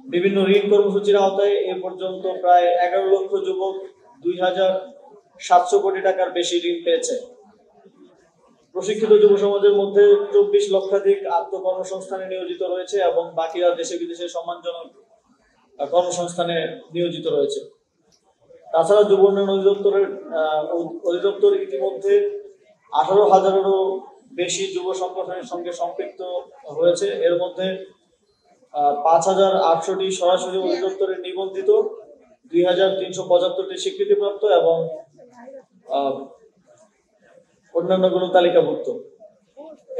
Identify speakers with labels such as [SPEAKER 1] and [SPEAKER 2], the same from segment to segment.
[SPEAKER 1] বিভিন্ন ঋণ কর্মসূচির আওতায় এ পর্যন্ত প্রায় 11 লক্ষ যুবক 2,700 কোটি টাকার বেশি ঋণ পেয়েছে। প্রশিক্ষিত যুব সমাজের মধ্যে 24 লক্ষাধিক আত্মকর্মসংস্থানে নিয়োজিত রয়েছে এবং বাকিরা দেশে বিদেশে সম্মানজনক কর্মসংস্থানে নিয়োজিত রয়েছে। তাছাড়া যুব উন্নয়ন অধিদপ্তর ইতিমধ্যে 18,000-এরও বেশি যুব সংগঠনের সঙ্গে সম্পৃক্ত হয়েছে। এর মধ্যে 5,800টি সরাসরি অধিদপ্তরের নিবন্ধিত, 2,375টি স্বীকৃতিপ্রাপ্ত এবং অন্যান্যগুলো তালিকাভুক্ত।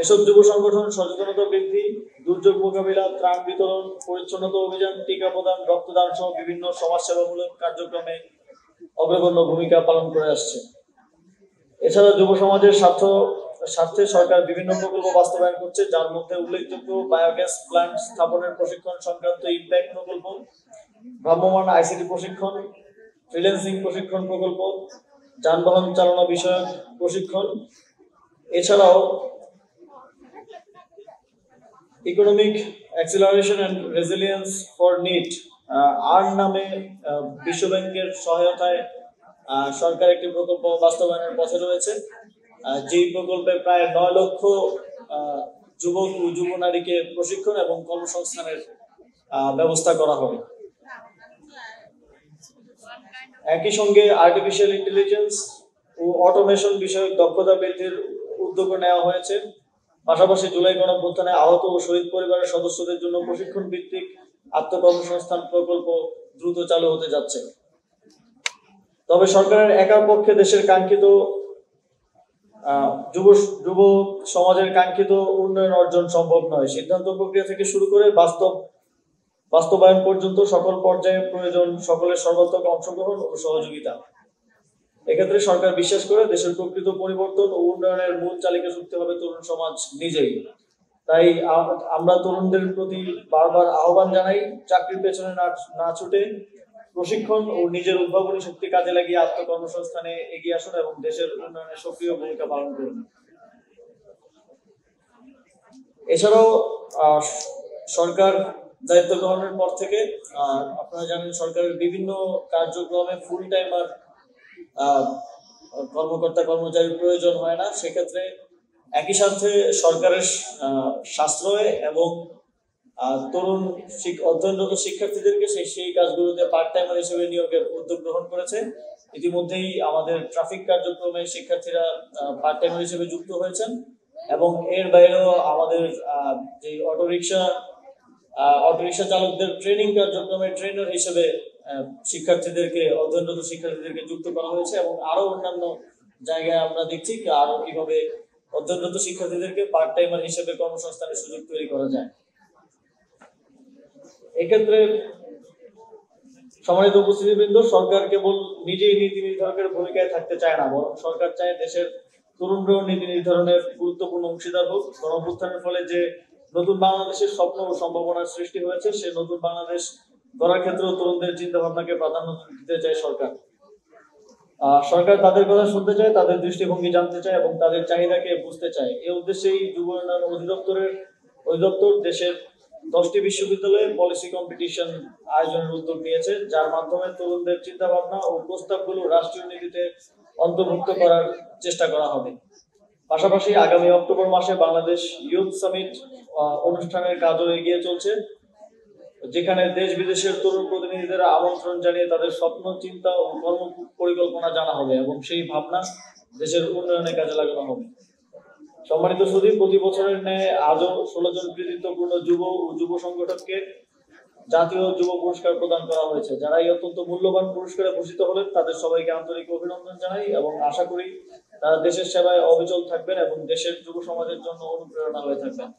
[SPEAKER 1] এসব যুব সংগঠন সচেতনতা বৃদ্ধি, দুর্যোগ মোকাবিলা, ত্রাণ বিতরণ, পরিচ্ছন্নতা অভিযান, টিকা প্রদান, রক্তদান সহ বিভিন্ন সমাজসেবামূলক কার্যক্রমে অগ্রগণ্য ভূমিকা পালন করে আসছে। এছাড়া যুব সমাজের স্বার্থে সরকার বিভিন্ন প্রকল্প বাস্তবায়ন করছে, যার মধ্যে উল্লেখযোগ্য বায়োগ্যাস প্ল্যান্ট স্থাপনের প্রশিক্ষণ সংক্রান্ত ইম্প্যাক্ট প্রকল্প, ভ্রাম্যমাণ আইসিটি প্রশিক্ষণ, ফ্রিল্যান্সিং প্রশিক্ষণ প্রকল্প, যানবাহন চালনা বিষয়ক প্রশিক্ষণ। এছাড়াও economic acceleration and resilience for need earn নামে বিশ্বব্যাংকের সহায়তায় সরকার একটি প্রকল্প বাস্তবায়নের পথে রয়েছে, যেই প্রকল্পে প্রায় 9 লক্ষ যুবক ও যুব নারীকে প্রশিক্ষণ এবং কর্মসংস্থানের ব্যবস্থা করা হবে। একই সঙ্গে আর্টিফিশিয়াল ইন্টেলিজেন্স ও অটোমেশন বিষয়ক দক্ষতা বৃদ্ধির উদ্যোগ নেওয়া হয়েছে। পাশাপাশি জুলাই গণঅভ্যুত্থানে আহত ও শহীদ পরিবারের সদস্যদের জন্য প্রশিক্ষণ ভিত্তিক আত্মকর্মসংস্থান প্রকল্প দ্রুত চালু হতে যাচ্ছে। তবে সরকারের একার পক্ষে দেশের কাঙ্ক্ষিত যুব সমাজের কাঙ্ক্ষিত উন্নয়ন অর্জন সম্ভব নয়। সিদ্ধান্ত প্রক্রিয়া থেকে শুরু করে বাস্তবায়ন পর্যন্ত সকল পর্যায়ে প্রয়োজন সকলের সর্বাত্মক অংশগ্রহণ ও সহযোগিতা। এক্ষেত্রে সরকার বিশ্বাস করে দেশের প্রকৃত পরিবর্তন ও উন্নয়নের মূল চালিকা শক্তি হবে তরুণ সমাজ নিজেই। তাই আমরা তরুণদের প্রতি বারবার আহ্বান জানাই, চাকরির পেছনে না ছুটে প্রশিক্ষণ ও নিজের উদ্ভাবনী শক্তি কাজে লাগিয়ে আত্মকর্মসংস্থানে এগিয়ে আসুন এবং দেশের উন্নয়নে সক্রিয় ভূমিকা পালন করুন। এছাড়াও সরকার দায়িত্ব গ্রহণের পর থেকে আপনারা জানেন সরকারের বিভিন্ন কার্যক্রমে ফুল টাইমার কর্মকর্তা কর্মচারীর প্রয়োজন হয় না। সেক্ষেত্রে একই সাথে সরকারের সাশ্রয় এবং তরুণ অধ্যয়নরত শিক্ষার্থীদেরকে সেই কাজগুলোতে পার্ট টাইমার হিসেবে নিয়োগের উদ্যোগ গ্রহণ করেছে। ইতিমধ্যেই আমাদের ট্রাফিক কার্যক্রমে শিক্ষার্থীরা পার্ট টাইমার হিসেবে যুক্ত হয়েছেন এবং এর বাইরেও আমাদের যে অটোরিকশা চালকদের ট্রেনিং কার্যক্রমে ট্রেনার হিসেবে অধ্যয়নরত শিক্ষার্থীদেরকে যুক্ত করা হয়েছে এবং আরো অন্যান্য জায়গায় আমরা দেখছি আরো কিভাবে অধ্যয়নরত শিক্ষার্থীদেরকে পার্ট টাইমার হিসেবে কর্মসংস্থানের সুযোগ তৈরি করা যায়। এক্ষেত্রে সম্মানিত উপস্থিতিবৃন্দ, সরকার কেবল নিজেই নীতি নির্ধারকের ভূমিকায় থাকতে চায় না, বরং সরকার চায় দেশের তরুণরাও নীতি নির্ধারণের গুরুত্বপূর্ণ অংশীদার হোক। গণঅভ্যুত্থানের ফলে যে নতুন বাংলাদেশের স্বপ্ন ও সম্ভাবনার সৃষ্টি হয়েছে, সে নতুন বাংলাদেশ গড়ার ক্ষেত্রেও তরুণদের চিন্তা ভাবনাকে প্রাধান্য দিতে চায় সরকার। সরকার তাদের কথা শুনতে চায়, তাদের দৃষ্টিভঙ্গি জানতে চায় এবং তাদের চাহিদাকে বুঝতে চায়। এই উদ্দেশ্যেই যুব উন্নয়ন অধিদপ্তর দেশের 10টি বিশ্ববিদ্যালয়ে পলিসি কম্পিটিশন আয়োজনের উদ্যোগ নিয়েছে, যার মাধ্যমে তরুণদের চিন্তা ভাবনা ও প্রস্তাবগুলো রাষ্ট্রীয় নীতিতে অন্তর্ভুক্ত করার চেষ্টা করা হবে। পাশাপাশি আগামী অক্টোবর মাসে বাংলাদেশ ইউথ সামিট অনুষ্ঠানের কাজও এগিয়ে চলছে, যেখানে দেশ বিদেশের তরুণ প্রতিনিধিদের আমন্ত্রণ জানিয়ে তাদের স্বপ্ন, চিন্তা ও কর্ম পরিকল্পনা জানা হবে এবং সেই ভাবনা দেশের উন্নয়নে কাজে লাগানো হবে। সম্মানিত সুধী, প্রতি বছরের ন্যায় আজও 16 জন কৃতিত্বপূর্ণ যুব ও যুব সংগঠনকে জাতীয় যুব পুরস্কার প্রদান করা হয়েছে। যারা এই অত্যন্ত মূল্যবান পুরস্কারে ভূষিত হলেন তাদের সবাইকে আন্তরিক অভিনন্দন জানাই এবং আশা করি তারা দেশের সেবায় অবিচল থাকবেন এবং দেশের যুব সমাজের জন্য অনুপ্রেরণা হয়ে থাকবেন।